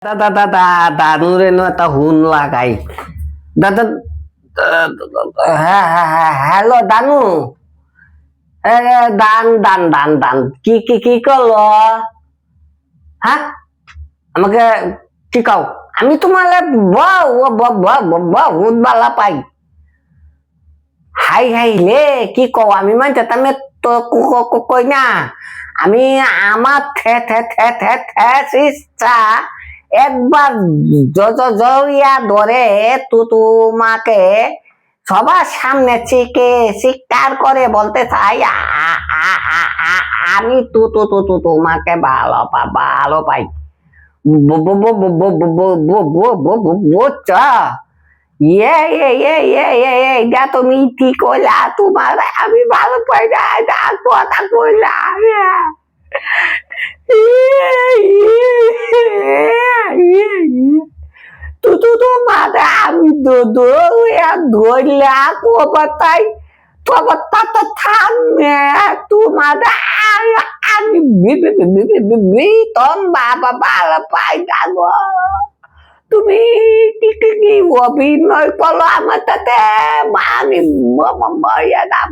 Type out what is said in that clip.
দাদুর একটা হুন লাগাই দাদা। হ্যাঁ হ্যাঁ হ্যাঁ, হ্যালো দানু। দান দান দান দান কি কি কি করলো? হ্যাঁ, আমাকে কি কও? আমি তোমার বহুত বালা পাই। হাই হাই লে, কি কও? আমি মানতে তুমি তো কই না। আমি আমার the the the the the ইচ্ছা একবার জড়িয়া ধরে তোমাকে সবার সামনে চিৎকার করে বলতে চাই আমি তোমাকে ভালো পাই। বুঝছো? এটা তুমি কি কইলা? তোমার আমি ভালো পাই না, এটা কথা কইলা। মাথা আমি ধরলা কোথায় তোমার তো থামে তোমার আমি বেতন বাবা ভালো পাই না গো। তুমি কি কি কি অভিনয় করলো আমার সাথে, আমি মরিয়া দাম।